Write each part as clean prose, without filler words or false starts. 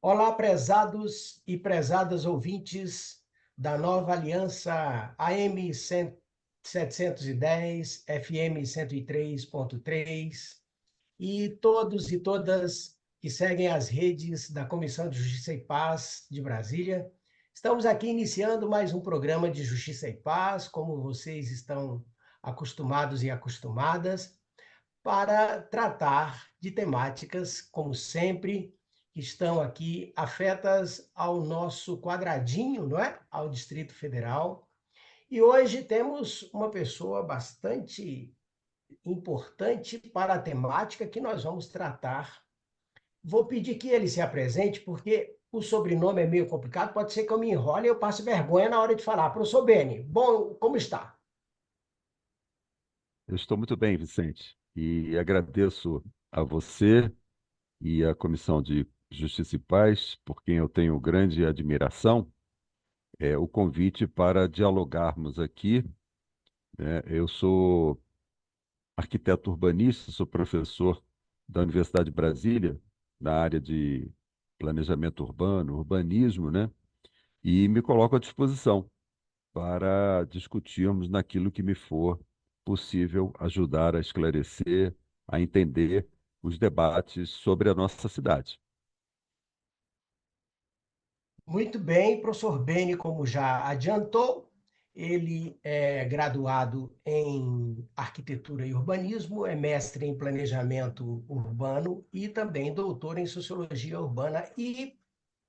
Olá, prezados e prezadas ouvintes da nova aliança AM 710, FM 103.3 e todos e todas que seguem as redes da Comissão de Justiça e Paz de Brasília. Estamos aqui iniciando mais um programa de Justiça e Paz, como vocês estão acostumados e acostumadas, para tratar de temáticas, como sempre, que estão aqui afetas ao nosso quadradinho, não é? Ao Distrito Federal. E hoje temos uma pessoa bastante importante para a temática que nós vamos tratar. Vou pedir que ele se apresente, porque o sobrenome é meio complicado, pode ser que eu me enrole e eu passe vergonha na hora de falar. Professor Beni, bom, como está? Eu estou muito bem, Vicente, e agradeço a você e à Comissão de Justiça e Paz, por quem eu tenho grande admiração, o convite para dialogarmos aqui, né? Eu sou arquiteto urbanista, sou professor da Universidade de Brasília, na área de planejamento urbano, urbanismo, né? E me coloco à disposição para discutirmos naquilo que me for possível ajudar a esclarecer, a entender os debates sobre a nossa cidade. Muito bem, professor Beni, como já adiantou, ele é graduado em arquitetura e urbanismo, é mestre em planejamento urbano e também doutor em sociologia urbana. E,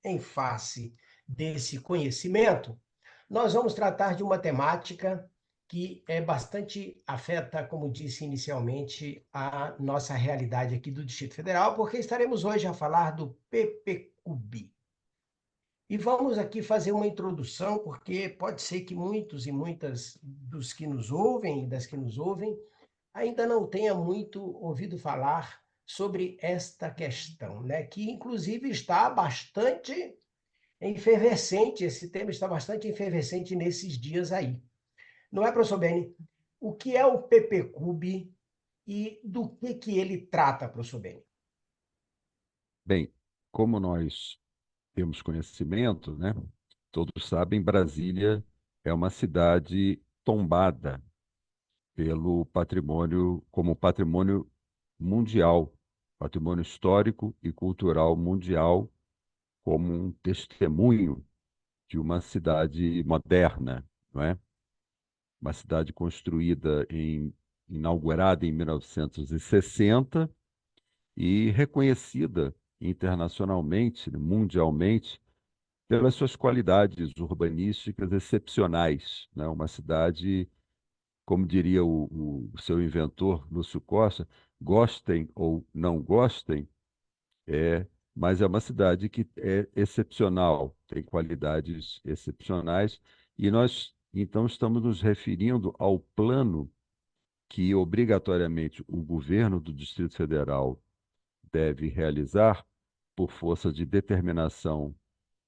em face desse conhecimento, nós vamos tratar de uma temática que é bastante afeta, como disse inicialmente, a nossa realidade aqui do Distrito Federal, porque estaremos hoje a falar do PPCUB. E vamos aqui fazer uma introdução, porque pode ser que muitos e muitas dos que nos ouvem e das que nos ouvem ainda não tenha muito ouvido falar sobre esta questão, né? Que inclusive está bastante efervescente, esse tema está bastante efervescente nesses dias aí. Não é, professor Beni? O que é o PPCUB e do que ele trata, professor Beni? Bem, como nós temos conhecimento, né? Todos sabem, Brasília é uma cidade tombada pelo patrimônio, como patrimônio mundial, patrimônio histórico e cultural mundial, como um testemunho de uma cidade moderna, não é? Uma cidade inaugurada em 1960 e reconhecida internacionalmente, mundialmente, pelas suas qualidades urbanísticas excepcionais, né? Uma cidade, como diria o seu inventor, Lúcio Costa, gostem ou não gostem, mas é uma cidade que é excepcional, tem qualidades excepcionais, e nós, então, estamos nos referindo ao plano que, obrigatoriamente, o governo do Distrito Federal deve realizar por força de determinação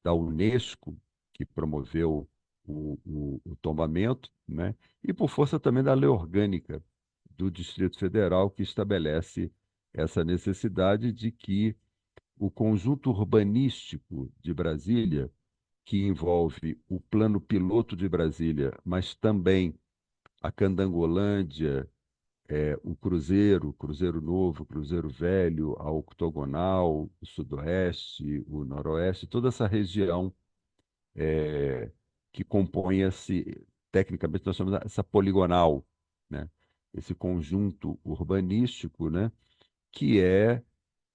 da Unesco, que promoveu o tombamento, né? E por força também da lei orgânica do Distrito Federal, que estabelece essa necessidade de que o conjunto urbanístico de Brasília, que envolve o plano piloto de Brasília, mas também a Candangolândia, o Cruzeiro Novo, o Cruzeiro Velho, a Octogonal, o Sudoeste, o Noroeste, toda essa região é, que compõe tecnicamente nós chamamos essa poligonal, né? Esse conjunto urbanístico, né? Que é,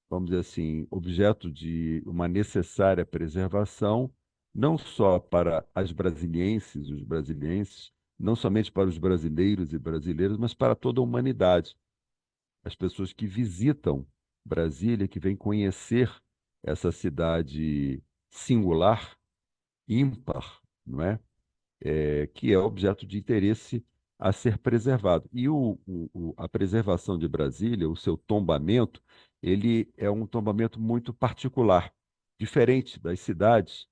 vamos dizer assim, objeto de uma necessária preservação, não só para as brasilienses, os brasilienses, não somente para os brasileiros e brasileiras, mas para toda a humanidade. As pessoas que visitam Brasília, que vêm conhecer essa cidade singular, ímpar, não é? Que é objeto de interesse a ser preservado. E a preservação de Brasília, o seu tombamento, ele é um tombamento muito particular, diferente das cidades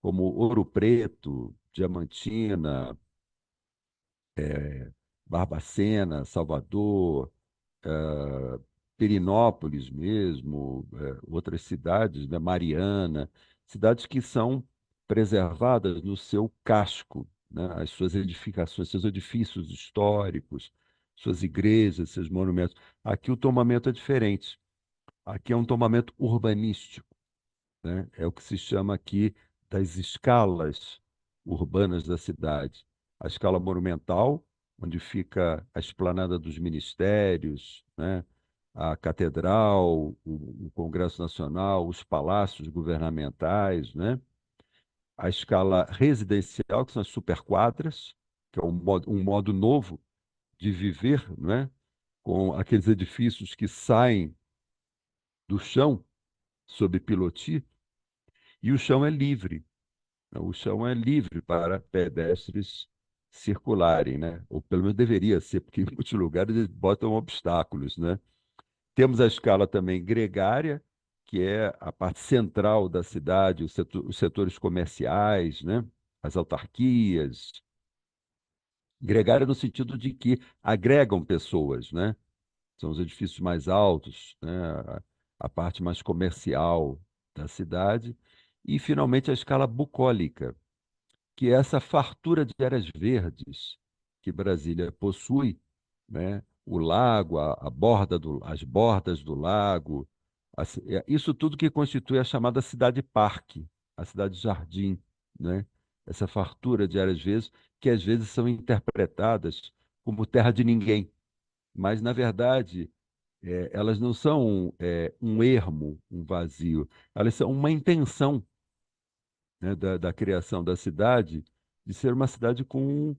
como Ouro Preto, Diamantina, Barbacena, Salvador, Perinópolis mesmo, outras cidades, né, Mariana, cidades que são preservadas no seu casco, né, as suas edificações, seus edifícios históricos, suas igrejas, seus monumentos. Aqui o tomamento é diferente. Aqui é um tomamento urbanístico, né? É o que se chama aqui das escalas urbanas da cidade. A escala monumental, onde fica a esplanada dos ministérios, né? A catedral, o Congresso Nacional, os palácios governamentais, né? A escala residencial, que são as superquadras, que é um modo novo de viver, né? Com aqueles edifícios que saem do chão sob pilotis, e o chão é livre. Né? O chão é livre para pedestres circularem, né? Ou pelo menos deveria ser, porque em muitos lugares eles botam obstáculos, né? Temos a escala também gregária, que é a parte central da cidade, os setores comerciais, né? As autarquias. Gregária no sentido de que agregam pessoas, né? São os edifícios mais altos, né? A parte mais comercial da cidade. E, finalmente, a escala bucólica, que é essa fartura de áreas verdes que Brasília possui, né? O lago, as bordas do lago, isso tudo que constitui a chamada cidade-parque, a cidade-jardim, né? Essa fartura de áreas verdes que às vezes são interpretadas como terra de ninguém, mas na verdade elas não são um ermo, um vazio, elas são uma intenção, né, da criação da cidade, de ser uma cidade com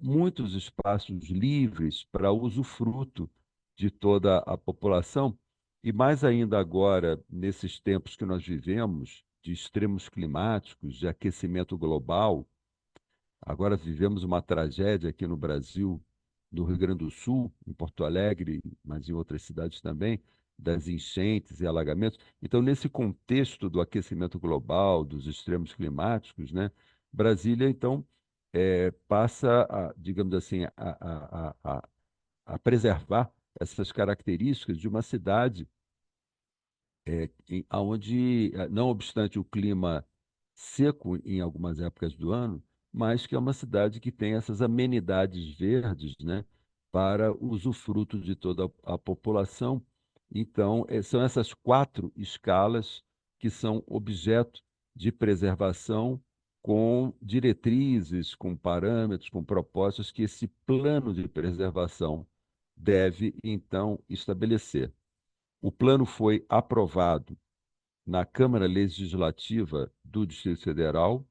muitos espaços livres para usufruto de toda a população, e mais ainda agora, nesses tempos que nós vivemos, de extremos climáticos, de aquecimento global. Agora vivemos uma tragédia aqui no Brasil, no Rio Grande do Sul, em Porto Alegre, mas em outras cidades também, das enchentes e alagamentos. Então, nesse contexto do aquecimento global, dos extremos climáticos, né, Brasília, então, passa, digamos assim, a preservar essas características de uma cidade onde, não obstante o clima seco em algumas épocas do ano, mas que é uma cidade que tem essas amenidades verdes, né, para usufruto de toda a população. Então, são essas quatro escalas que são objeto de preservação com diretrizes, com parâmetros, com propostas que esse plano de preservação deve, então, estabelecer. O plano foi aprovado na Câmara Legislativa do Distrito Federal,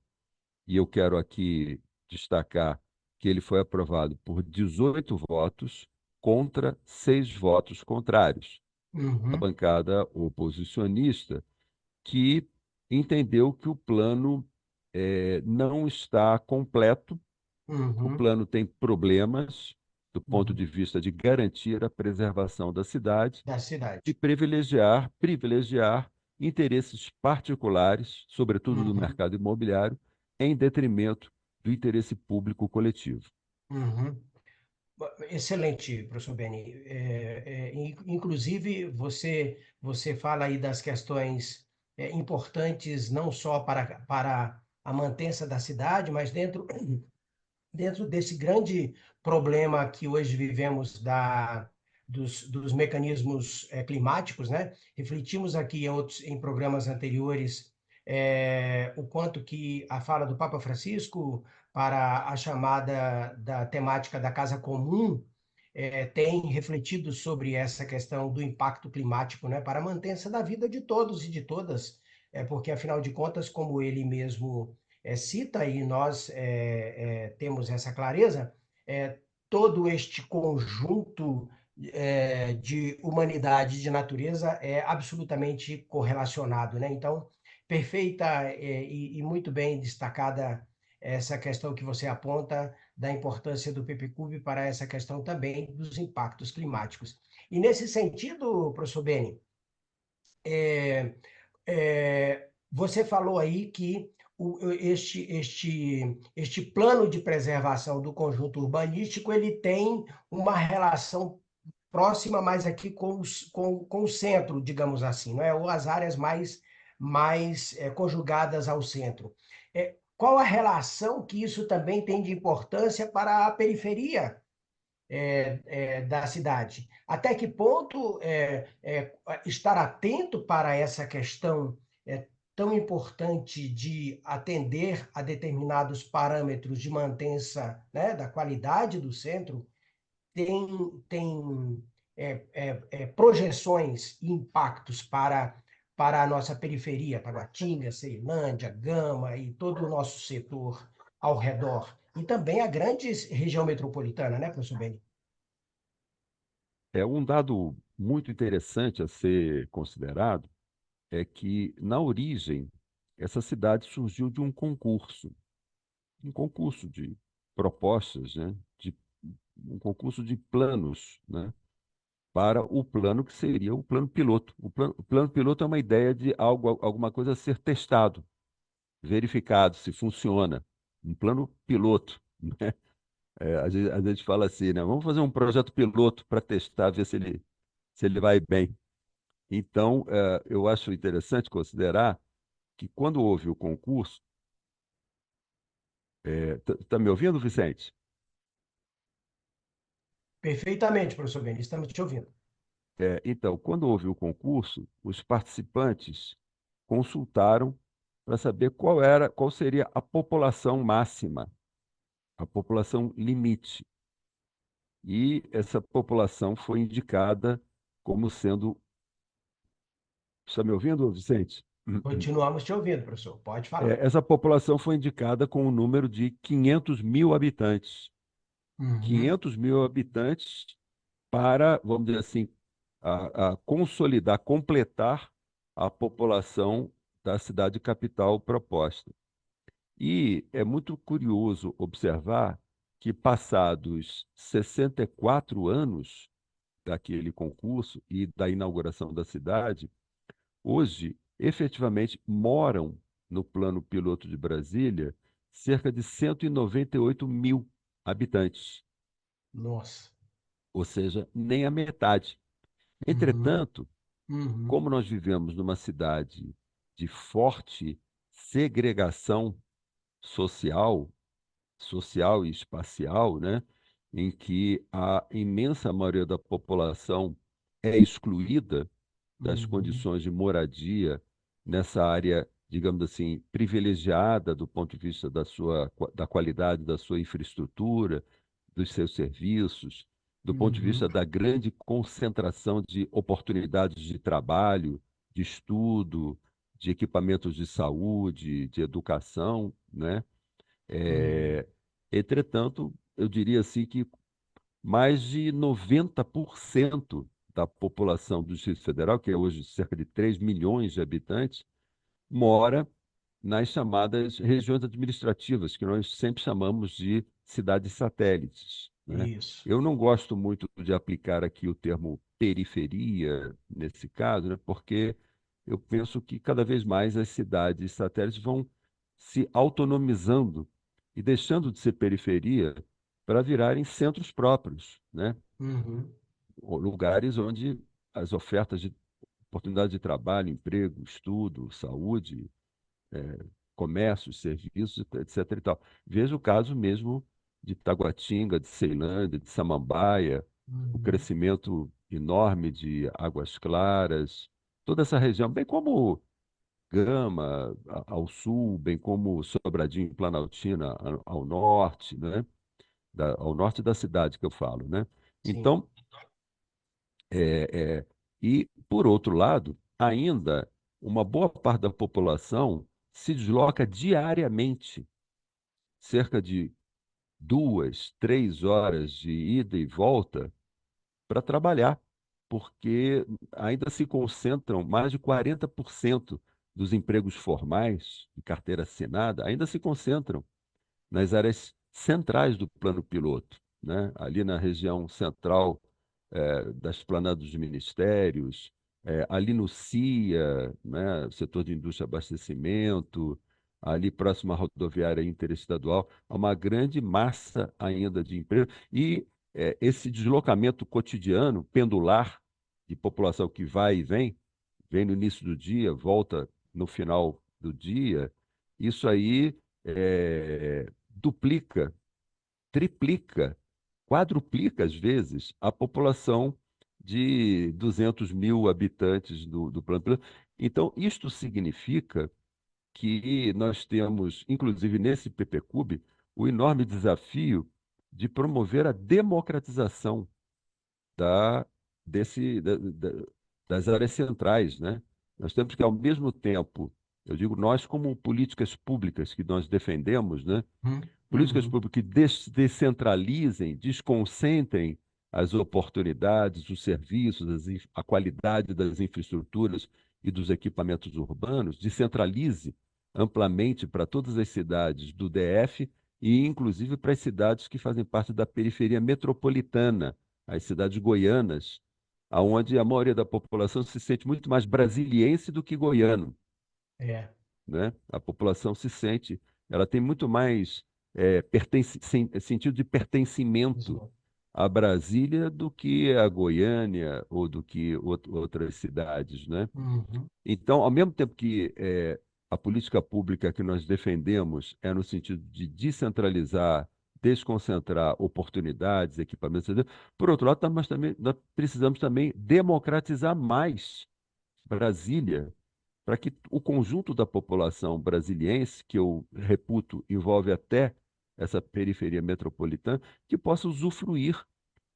e eu quero aqui destacar que ele foi aprovado por 18 votos contra 6 votos contrários. A Uhum, bancada oposicionista, que entendeu que o plano não está completo, o uhum, plano tem problemas do ponto uhum. de vista de garantir a preservação da cidade Da e cidade. privilegiar interesses particulares, sobretudo do Uhum, mercado imobiliário, em detrimento do interesse público coletivo. uhum. Excelente, professor Beni. Inclusive, você fala aí das questões importantes não só para a mantença da cidade, mas dentro desse grande problema que hoje vivemos dos mecanismos climáticos, né? Refletimos aqui em programas anteriores o quanto que a fala do Papa Francisco para a chamada da temática da casa comum tem refletido sobre essa questão do impacto climático, né? Para a mantença da vida de todos e de todas, porque afinal de contas, como ele mesmo cita, e nós temos essa clareza, é, todo este conjunto de humanidade e de natureza é absolutamente correlacionado, né? Então, perfeita e muito bem destacada essa questão que você aponta da importância do PPCub para essa questão também dos impactos climáticos. E nesse sentido, professor Beni, você falou aí que este plano de preservação do conjunto urbanístico ele tem uma relação próxima, mas aqui com o centro, digamos assim, não é? Ou as áreas mais conjugadas ao centro. Qual a relação que isso também tem de importância para a periferia da cidade? Até que ponto estar atento para essa questão tão importante de atender a determinados parâmetros de mantença, né, da qualidade do centro tem projeções e impactos para a nossa periferia, Taguatinga, Ceilândia, Gama e todo o nosso setor ao redor. E também a grande região metropolitana, né, professor Beni? É um dado muito interessante a ser considerado é que, na origem, essa cidade surgiu de um concurso de propostas, né? Um concurso de planos, né? Para o plano que seria o plano piloto. O plano piloto é uma ideia de algo, alguma coisa a ser testado, verificado se funciona. Um plano piloto, né? A gente fala assim, né? Vamos fazer um projeto piloto para testar, ver se ele vai bem. Então, eu acho interessante considerar que quando houve o concurso, está me ouvindo, Vicente? Perfeitamente, professor Beni, estamos te ouvindo. Então, quando houve o concurso, os participantes consultaram para saber qual seria a população máxima, a população limite. E essa população foi indicada como sendo. Está me ouvindo, Vicente? Continuamos te ouvindo, professor. Pode falar. Essa população foi indicada com o número de 500 mil habitantes. Uhum, 500 mil habitantes para, vamos dizer assim, a consolidar, completar a população da cidade capital proposta. E é muito curioso observar que, passados 64 anos daquele concurso e da inauguração da cidade, hoje, efetivamente, moram no plano piloto de Brasília cerca de 198 mil habitantes, nossa. ou seja, nem a metade. Uhum, Entretanto, uhum, como nós vivemos numa cidade de forte segregação social, social e espacial, né, em que a imensa maioria da população é excluída das uhum, condições de moradia nessa área, digamos assim, privilegiada do ponto de vista da qualidade da sua infraestrutura, dos seus serviços, do ponto de uhum, vista da grande concentração de oportunidades de trabalho, de estudo, de equipamentos de saúde, de educação, né? uhum. É, Entretanto, eu diria assim que mais de 90% da população do Distrito Federal, que é hoje cerca de 3 milhões de habitantes, mora nas chamadas regiões administrativas, que nós sempre chamamos de cidades satélites, né? Isso. Eu não gosto muito de aplicar aqui o termo periferia nesse caso, né? Porque eu penso que cada vez mais as cidades satélites vão se autonomizando e deixando de ser periferia para virarem centros próprios, né? Uhum, Ou lugares onde as ofertas de oportunidade de trabalho, emprego, estudo, saúde, comércio, serviços, etc. e tal. Veja o caso mesmo de Taguatinga, de Ceilândia, de Samambaia, o uhum. crescimento enorme de Águas Claras, toda essa região, bem como Gama ao sul, bem como Sobradinho e Planaltina ao norte, né? Ao norte da cidade que eu falo, né? Sim. Então, é, é, e, por outro lado, ainda uma boa parte da população se desloca diariamente, cerca de 2, 3 horas de ida e volta para trabalhar, porque ainda se concentram mais de 40% dos empregos formais de carteira assinada, ainda se concentram nas áreas centrais do plano piloto, né? Ali na região central das esplanadas dos ministérios, ali no CIA, né? Setor de indústria e abastecimento, ali próximo à rodoviária interestadual, há uma grande massa ainda de emprego. E esse deslocamento cotidiano, pendular, de população que vai e vem no início do dia, volta no final do dia, isso aí duplica, triplica, quadruplica, às vezes, a população de 200 mil habitantes do plano piloto. Então, isto significa que nós temos, inclusive nesse PPCub, o enorme desafio de promover a democratização da, das áreas centrais, né? Nós temos que, ao mesmo tempo, eu digo nós como políticas públicas que nós defendemos, né? Políticas Uhum. públicas que descentralizem, desconcentrem as oportunidades, os serviços, a qualidade das infraestruturas e dos equipamentos urbanos, descentralize amplamente para todas as cidades do DF e, inclusive, para as cidades que fazem parte da periferia metropolitana, as cidades goianas, onde a maioria da população se sente muito mais brasiliense do que goiano, É, né? A população se sente, ela tem muito mais sentido de pertencimento isso. a Brasília do que a Goiânia ou do que outras cidades, né? Uhum. Então, ao mesmo tempo que a política pública que nós defendemos é no sentido de descentralizar, desconcentrar oportunidades, equipamentos, etc., por outro lado, nós precisamos também democratizar mais Brasília, para que o conjunto da população brasiliense, que eu reputo envolve até essa periferia metropolitana, que possa usufruir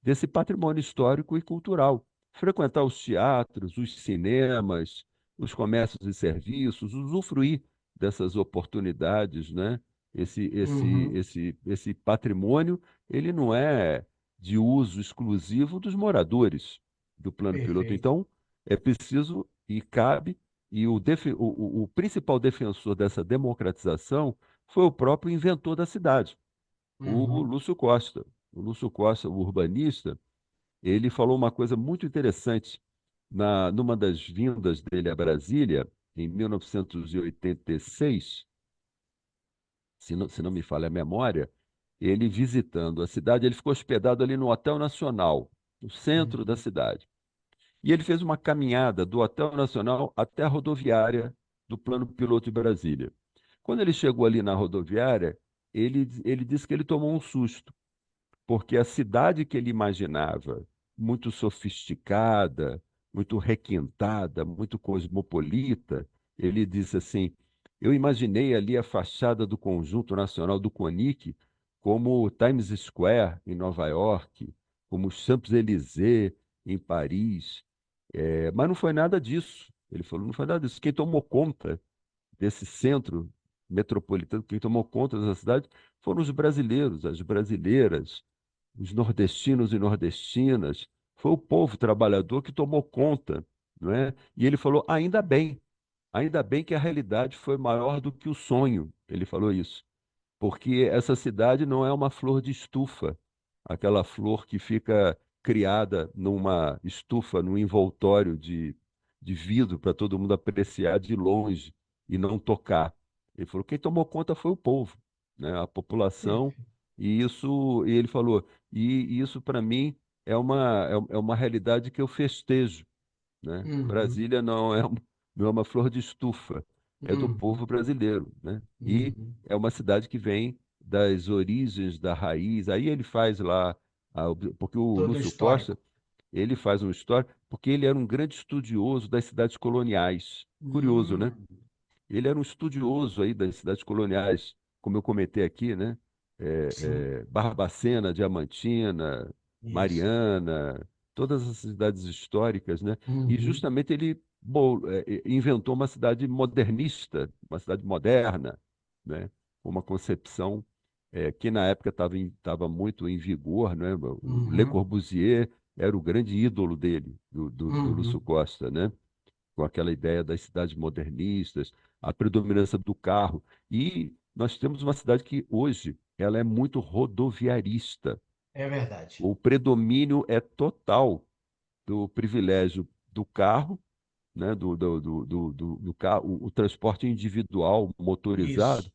desse patrimônio histórico e cultural. Frequentar os teatros, os cinemas, os comércios e serviços, usufruir dessas oportunidades, né? Uhum. Esse patrimônio, ele não é de uso exclusivo dos moradores do plano piloto. Perfeito. Então, é preciso e cabe, e o principal defensor dessa democratização foi o próprio inventor da cidade, o Uhum. Lúcio Costa. O Lúcio Costa, o urbanista, ele falou uma coisa muito interessante numa das vindas dele a Brasília, em 1986, se não me falha a memória, ele visitando a cidade, ele ficou hospedado ali no Hotel Nacional, no centro da Uhum. cidade. E ele fez uma caminhada do Hotel Nacional até a rodoviária do Plano Piloto de Brasília. Quando ele chegou ali na rodoviária, ele disse que ele tomou um susto, porque a cidade que ele imaginava, muito sofisticada, muito requintada, muito cosmopolita, ele disse assim: eu imaginei ali a fachada do Conjunto Nacional do CONIC como Times Square em Nova York, como Champs-Élysées em Paris. Mas não foi nada disso. Ele falou, não foi nada disso. Quem tomou conta desse centro metropolitano, quem tomou conta dessa cidade foram os brasileiros, as brasileiras, os nordestinos e nordestinas. Foi o povo trabalhador que tomou conta, não é? E ele falou: ainda bem que a realidade foi maior do que o sonho. Ele falou isso, porque essa cidade não é uma flor de estufa, aquela flor que fica criada numa estufa, num envoltório de vidro para todo mundo apreciar de longe e não tocar. Ele falou: quem tomou conta foi o povo, né? A população, Perfeito. e ele falou, e isso para mim é uma realidade que eu festejo, né? Uhum. Brasília não é uma flor de estufa, é do Uhum. povo brasileiro, né? E Uhum. é uma cidade que vem das origens, da raiz. Aí ele faz lá, porque o Todo Lúcio Costa, histórico. ele faz uma história, porque ele era um grande estudioso das cidades coloniais. Curioso, né? Hum. Ele era um estudioso aí das cidades coloniais, como eu comentei aqui, né? Sim, Barbacena, Diamantina, isso. Mariana, todas as cidades históricas, né? E Uhum. justamente ele inventou uma cidade modernista, uma cidade moderna, né? Uma concepção que na época estava muito em vigor, né? O Le Uhum. Corbusier era o grande ídolo dele, do Lúcio Uhum. Costa, né? Com aquela ideia das cidades modernistas, a predominância do carro. E nós temos uma cidade que hoje ela é muito rodoviarista. É verdade. O predomínio é total do privilégio do carro, né, do carro, o transporte individual motorizado Isso.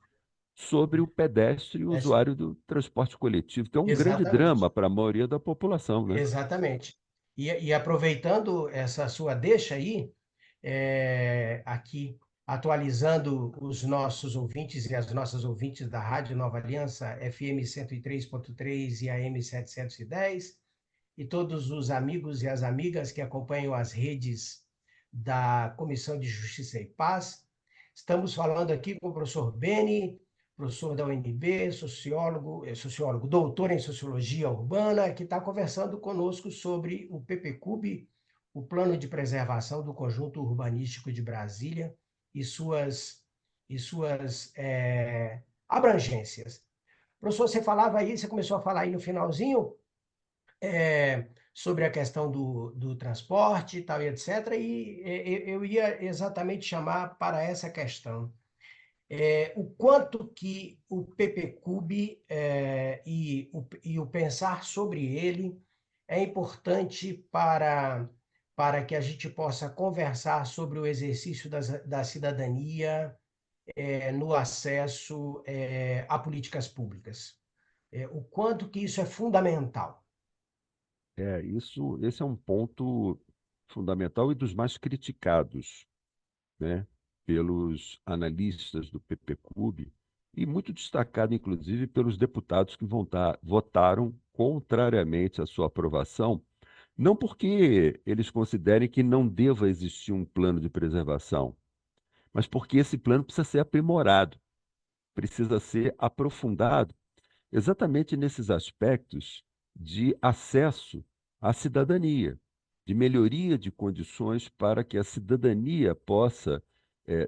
sobre o pedestre e o É, usuário do transporte coletivo. Então, é um grande drama exatamente. para a maioria da população, né? Exatamente. E aproveitando essa sua deixa aí, aqui atualizando os nossos ouvintes e as nossas ouvintes da Rádio Nova Aliança, FM 103.3 e AM 710, e todos os amigos e as amigas que acompanham as redes da Comissão de Justiça e Paz. Estamos falando aqui com o professor Beni, professor da UNB, sociólogo, doutor em Sociologia Urbana, que está conversando conosco sobre o PPCUB, o Plano de Preservação do Conjunto Urbanístico de Brasília e suas abrangências. Professor, você falava aí, você começou a falar aí no finalzinho, sobre a questão do transporte e tal, e etc. E eu ia exatamente chamar para essa questão. O quanto que o PPCUB e o pensar sobre ele é importante para que a gente possa conversar sobre o exercício da cidadania no acesso a políticas públicas. O quanto que isso é fundamental. Esse é um ponto fundamental e dos mais criticados, né, pelos analistas do PPCUB e muito destacado, inclusive, pelos deputados que votaram contrariamente à sua aprovação, não porque eles considerem que não deva existir um plano de preservação, mas porque esse plano precisa ser aprimorado, precisa ser aprofundado exatamente nesses aspectos de acesso à cidadania, de melhoria de condições para que a cidadania possa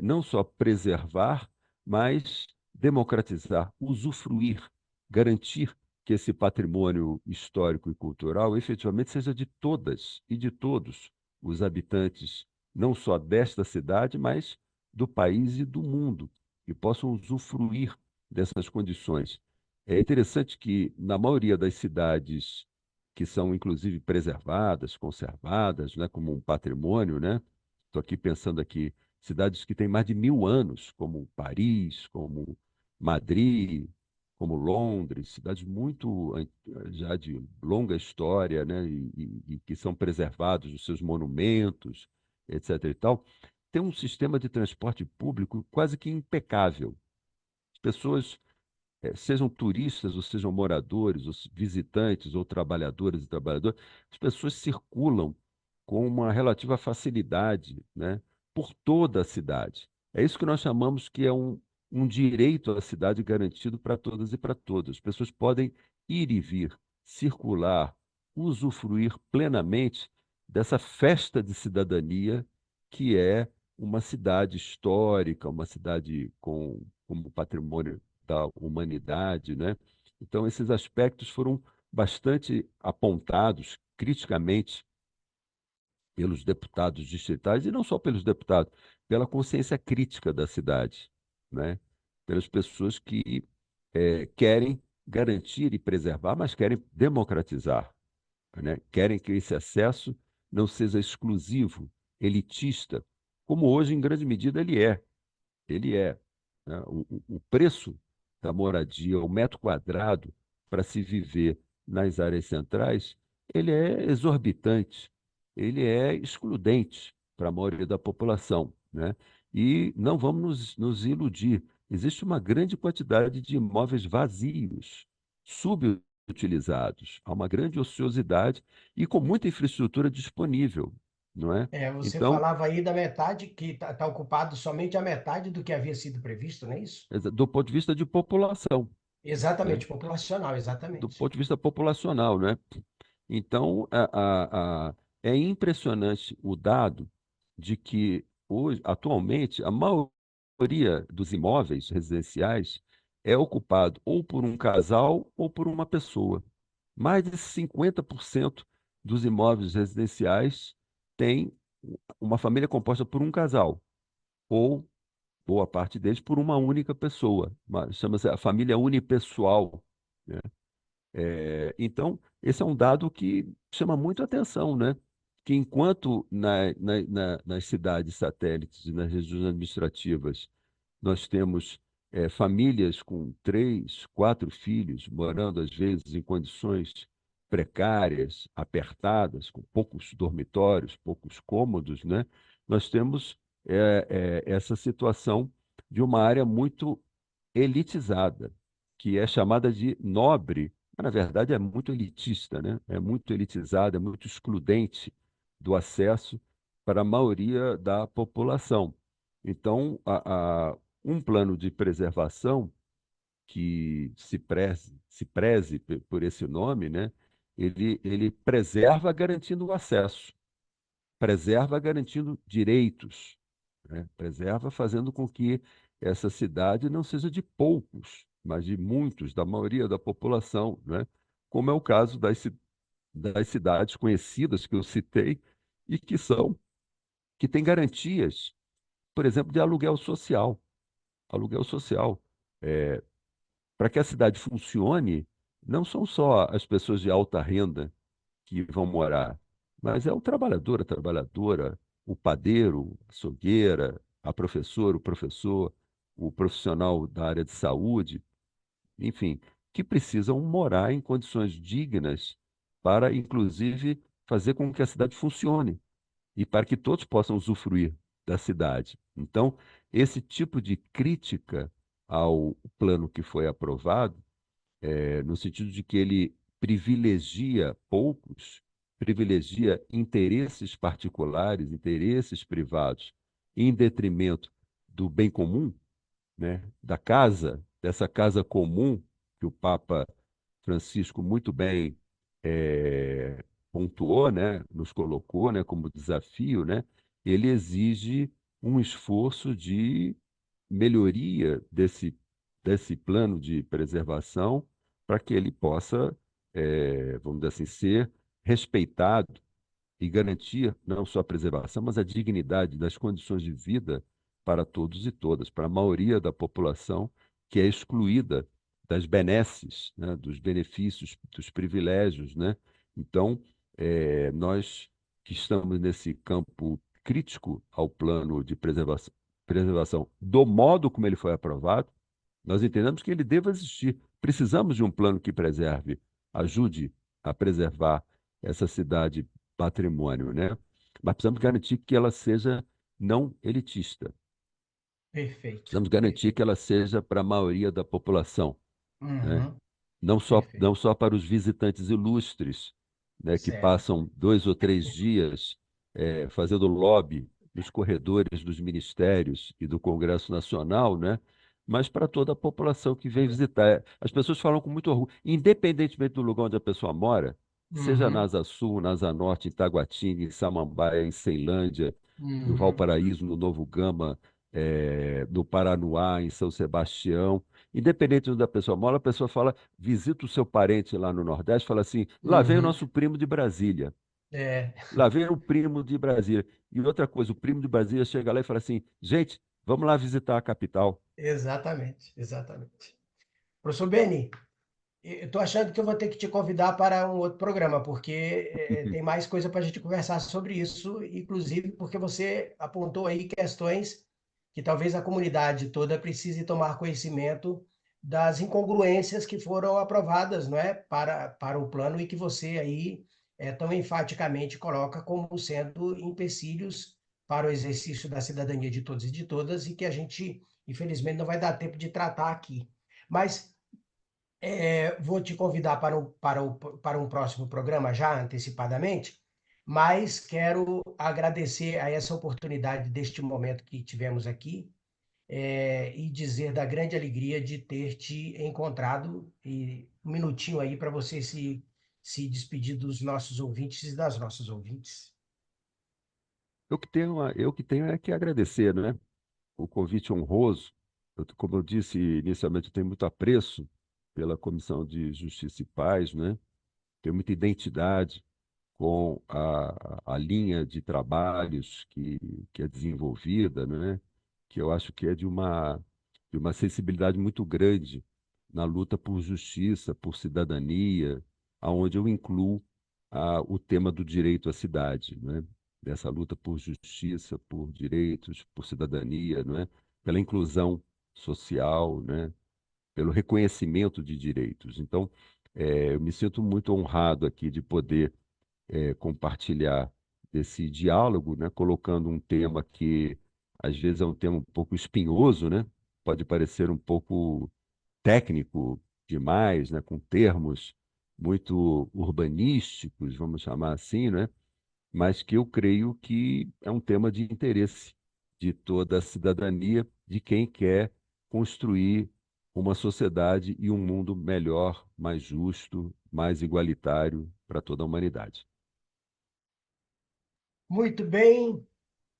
não só preservar, mas democratizar, usufruir, garantir que esse patrimônio histórico e cultural efetivamente seja de todas e de todos os habitantes, não só desta cidade, mas do país e do mundo, que possam usufruir dessas condições. É interessante que, na maioria das cidades que são, inclusive, preservadas, conservadas, né, como um patrimônio, né? Estou aqui pensando aqui, cidades que têm mais de 1000 anos, como Paris, como Madrid, como Londres, cidades já de longa história, né, e que são preservados os seus monumentos, etc. e tal, tem um sistema de transporte público quase que impecável. As pessoas sejam turistas, ou sejam moradores, ou visitantes, ou trabalhadores e trabalhadoras, as pessoas circulam com uma relativa facilidade, né, por toda a cidade. É isso que nós chamamos que é um direito à cidade garantido para todas e para todos. As pessoas podem ir e vir, circular, usufruir plenamente dessa festa de cidadania que é uma cidade histórica, uma cidade como patrimônio da humanidade, né? Então, esses aspectos foram bastante apontados criticamente pelos deputados distritais, e não só pelos deputados, pela consciência crítica da cidade, né? Pelas pessoas que querem garantir e preservar, mas querem democratizar, né? Querem que esse acesso não seja exclusivo, elitista, como hoje, em grande medida, ele é. Ele é, né? O preço da moradia, o metro quadrado para se viver nas áreas centrais, ele é exorbitante, ele é excludente para a maioria da população, né? E não vamos nos iludir, existe uma grande quantidade de imóveis vazios, subutilizados, há uma grande ociosidade e com muita infraestrutura disponível, não é? Você Então, falava aí da metade, que está ocupado somente a metade do que havia sido previsto, não é isso? do ponto de vista de população, né? Exatamente, populacional, Do exatamente. ponto de vista populacional, né? Então, é impressionante o dado de que hoje, atualmente, a maioria dos imóveis residenciais é ocupado ou por um casal ou por uma pessoa. Mais de 50% dos imóveis residenciais tem uma família composta por um casal ou boa parte deles por uma única pessoa. Chama-se a família unipessoal, né? Então, esse é um dado que chama muito atenção, né? Que enquanto nas cidades satélites e nas regiões administrativas nós temos famílias com 3, 4 filhos, morando às vezes em condições precárias, apertadas, com poucos dormitórios, poucos cômodos, né? Nós temos essa situação de uma área muito elitizada, que é chamada de nobre, mas na verdade é muito elitista, né? É muito elitizada, é muito excludente do acesso para a maioria da população. Então, um plano de preservação que se preze por esse nome, né? Ele preserva garantindo o acesso, preserva garantindo direitos, né? Preserva fazendo com que essa cidade não seja de poucos, mas de muitos, da maioria da população, né? Como é o caso das cidades conhecidas que eu citei e que têm garantias, por exemplo, de aluguel social. Aluguel social. Para que a cidade funcione, não são só as pessoas de alta renda que vão morar, mas é o trabalhador, a trabalhadora, o padeiro, a açougueira, a professora, o professor, o profissional da área de saúde, enfim, que precisam morar em condições dignas para, inclusive, fazer com que a cidade funcione e para que todos possam usufruir da cidade. Então, esse tipo de crítica ao plano que foi aprovado, no sentido de que ele privilegia poucos, privilegia interesses particulares, interesses privados, em detrimento do bem comum, né, dessa casa comum que o Papa Francisco muito bem pontuou, né, nos colocou, né, como desafio, né, ele exige um esforço de melhoria desse plano de preservação para que ele possa, vamos dizer assim, ser respeitado e garantir não só a preservação, mas a dignidade das condições de vida para todos e todas, para a maioria da população que é excluída das benesses, né, dos benefícios, dos privilégios, né? Então, nós que estamos nesse campo crítico ao plano de preservação do modo como ele foi aprovado, nós entendemos que ele deva existir. Precisamos de um plano que preserve, ajude a preservar essa cidade patrimônio, né? Mas precisamos garantir que ela seja não elitista. Perfeito, Precisamos garantir que perfeito. ela seja para a maioria da população, né? Uhum, Não perfeito. só para os visitantes ilustres, né, que Certo. passam 2 ou 3 dias fazendo lobby nos corredores dos ministérios e do Congresso Nacional, né? Mas para toda a população que vem visitar. As pessoas falam com muito orgulho, independentemente do lugar onde a pessoa mora, seja na Uhum, Asa Sul, na Asa Norte, em Taguatinga, em Samambaia, em Ceilândia, no uhum, Valparaíso, no Novo Gama, no Paranoá, em São Sebastião. Independente de onde a pessoa mora, a pessoa fala, visita o seu parente lá no Nordeste, fala assim: lá vem o uhum. nosso primo de Brasília. É, Lá vem o primo de Brasília. E outra coisa, o primo de Brasília chega lá e fala assim: gente, vamos lá visitar a capital. exatamente, exatamente. Professor Beni, eu estou achando que eu vou ter que te convidar para um outro programa, porque tem mais coisa para a gente conversar sobre isso, inclusive porque você apontou aí questões que talvez a comunidade toda precise tomar conhecimento das incongruências que foram aprovadas, não é, para o plano e que você aí tão enfaticamente coloca como sendo empecilhos para o exercício da cidadania de todos e de todas e que a gente, infelizmente, não vai dar tempo de tratar aqui. Mas vou te convidar para um próximo programa já antecipadamente, mas quero agradecer a essa oportunidade deste momento que tivemos aqui, e dizer da grande alegria de ter te encontrado e um minutinho aí para você se despedir dos nossos ouvintes e das nossas ouvintes. Eu que tenho é que agradecer, né? O convite honroso. Como eu disse inicialmente, eu tenho muito apreço pela Comissão de Justiça e Paz, né? Tenho muita identidade com a linha de trabalhos que é desenvolvida, né? Que eu acho que é de uma sensibilidade muito grande na luta por justiça, por cidadania, aonde eu incluo o tema do direito à cidade, né? Dessa luta por justiça, por direitos, por cidadania, não é? Pela inclusão social, né? Pelo reconhecimento de direitos. Então, eu me sinto muito honrado aqui de poder compartilhar desse diálogo, né? Colocando um tema que às vezes é um tema um pouco espinhoso, né? Pode parecer um pouco técnico demais, né? Com termos muito urbanísticos, vamos chamar assim, né? Mas que eu creio que é um tema de interesse de toda a cidadania, de quem quer construir uma sociedade e um mundo melhor, mais justo, mais igualitário para toda a humanidade. Muito bem,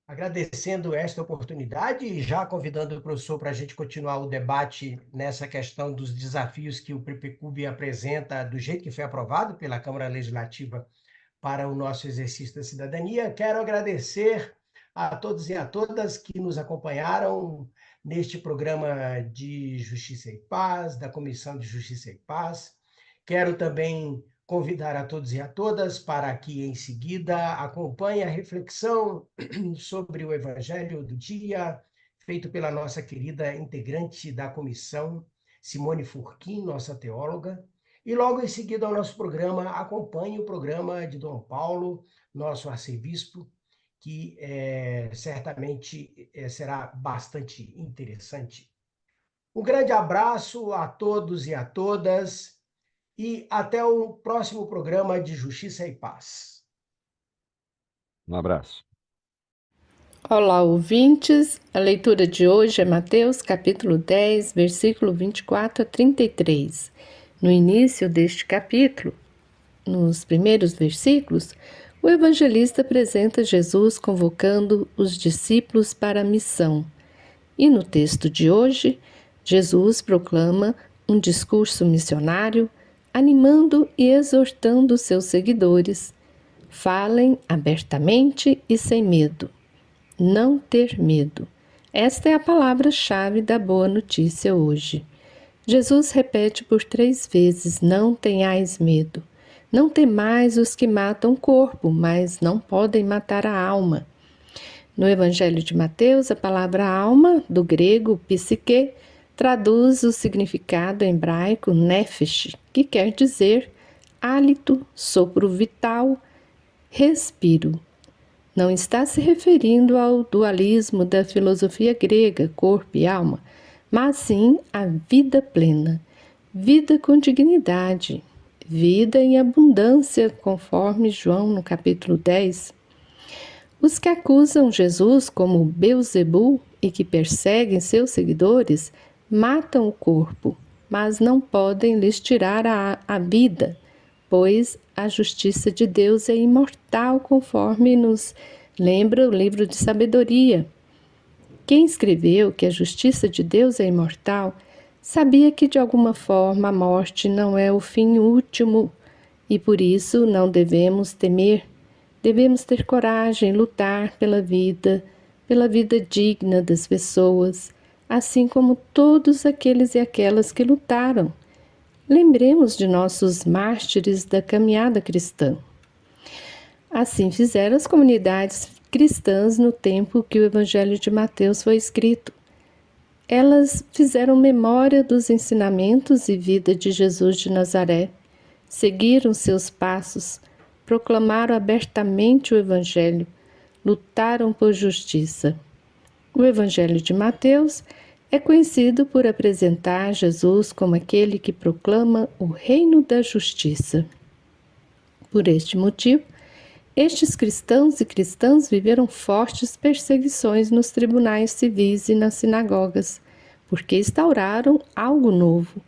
agradecendo esta oportunidade e já convidando o professor para a gente continuar o debate nessa questão dos desafios que o PPCub apresenta do jeito que foi aprovado pela Câmara Legislativa para o nosso exercício da cidadania. Quero agradecer a todos e a todas que nos acompanharam neste programa de Justiça e Paz, da Comissão de Justiça e Paz. Quero também convidar a todos e a todas para que, em seguida, acompanhem a reflexão sobre o Evangelho do dia, feito pela nossa querida integrante da comissão, Simone Furquim, nossa teóloga. E logo em seguida ao nosso programa, acompanhe o programa de Dom Paulo, nosso arcebispo, que certamente será bastante interessante. Um grande abraço a todos e a todas e até o próximo programa de Justiça e Paz. Um abraço. Olá, ouvintes. A leitura de hoje é Mateus, capítulo 10, versículo 24 a 33. No início deste capítulo, nos primeiros versículos, o evangelista apresenta Jesus convocando os discípulos para a missão. E no texto de hoje, Jesus proclama um discurso missionário, animando e exortando seus seguidores. Falem abertamente e sem medo. Não ter medo. Esta é a palavra-chave da boa notícia hoje. Jesus repete por 3 vezes: não tenhais medo. Não temais os que matam o corpo, mas não podem matar a alma. No Evangelho de Mateus, a palavra alma, do grego psique, traduz o significado hebraico nefesh, que quer dizer hálito, sopro vital, respiro. Não está se referindo ao dualismo da filosofia grega, corpo e alma, mas sim à vida plena, vida com dignidade, vida em abundância, conforme João no capítulo 10. Os que acusam Jesus como Beelzebul e que perseguem seus seguidores matam o corpo, mas não podem lhes tirar a vida, pois a justiça de Deus é imortal, conforme nos lembra o livro de sabedoria. Quem escreveu que a justiça de Deus é imortal sabia que de alguma forma a morte não é o fim último e por isso não devemos temer. Devemos ter coragem, lutar pela vida digna das pessoas, assim como todos aqueles e aquelas que lutaram. Lembremos de nossos mártires da caminhada cristã. Assim fizeram as comunidades cristãs no tempo que o Evangelho de Mateus foi escrito. Elas fizeram memória dos ensinamentos e vida de Jesus de Nazaré, seguiram seus passos, proclamaram abertamente o Evangelho, lutaram por justiça. O Evangelho de Mateus é conhecido por apresentar Jesus como aquele que proclama o reino da justiça. Por este motivo, estes cristãos e cristãs viveram fortes perseguições nos tribunais civis e nas sinagogas, porque instauraram algo novo,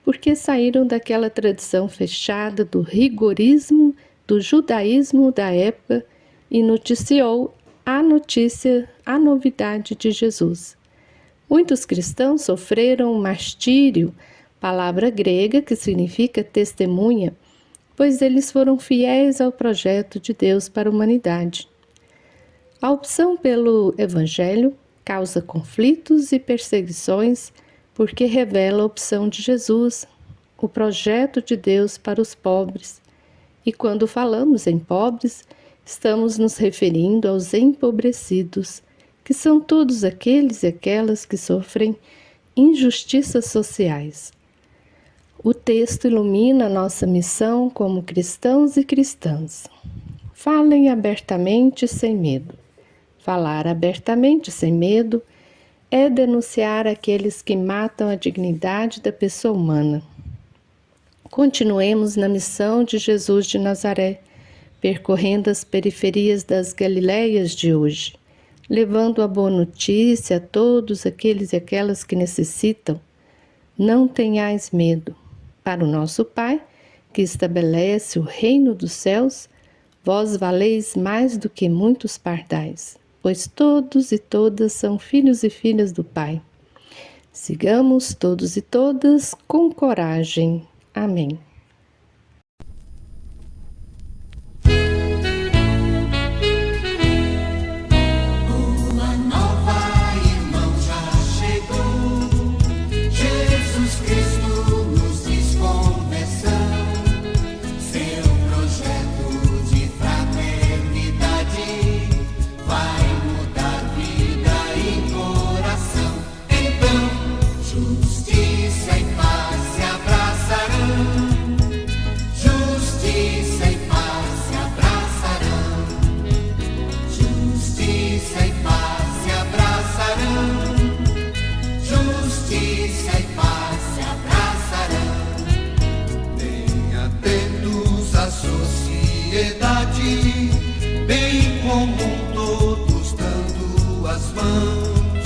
porque saíram daquela tradição fechada do rigorismo do judaísmo da época e noticiou a novidade de Jesus. Muitos cristãos sofreram martírio, palavra grega que significa testemunha, pois eles foram fiéis ao projeto de Deus para a humanidade. A opção pelo Evangelho causa conflitos e perseguições porque revela a opção de Jesus, o projeto de Deus para os pobres. E quando falamos em pobres, estamos nos referindo aos empobrecidos, que são todos aqueles e aquelas que sofrem injustiças sociais. O texto ilumina nossa missão como cristãos e cristãs. Falem abertamente sem medo. Falar abertamente sem medo é denunciar aqueles que matam a dignidade da pessoa humana. Continuemos na missão de Jesus de Nazaré, percorrendo as periferias das Galileias de hoje, levando a boa notícia a todos aqueles e aquelas que necessitam. Não tenhais medo. Para o nosso Pai, que estabelece o reino dos céus, vós valeis mais do que muitos pardais, pois todos e todas são filhos e filhas do Pai. Sigamos todos e todas com coragem. Amém. Bem comum, todos dando as mãos,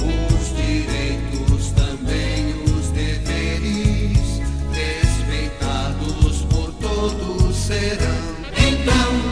os direitos também os deveres, respeitados por todos serão. Então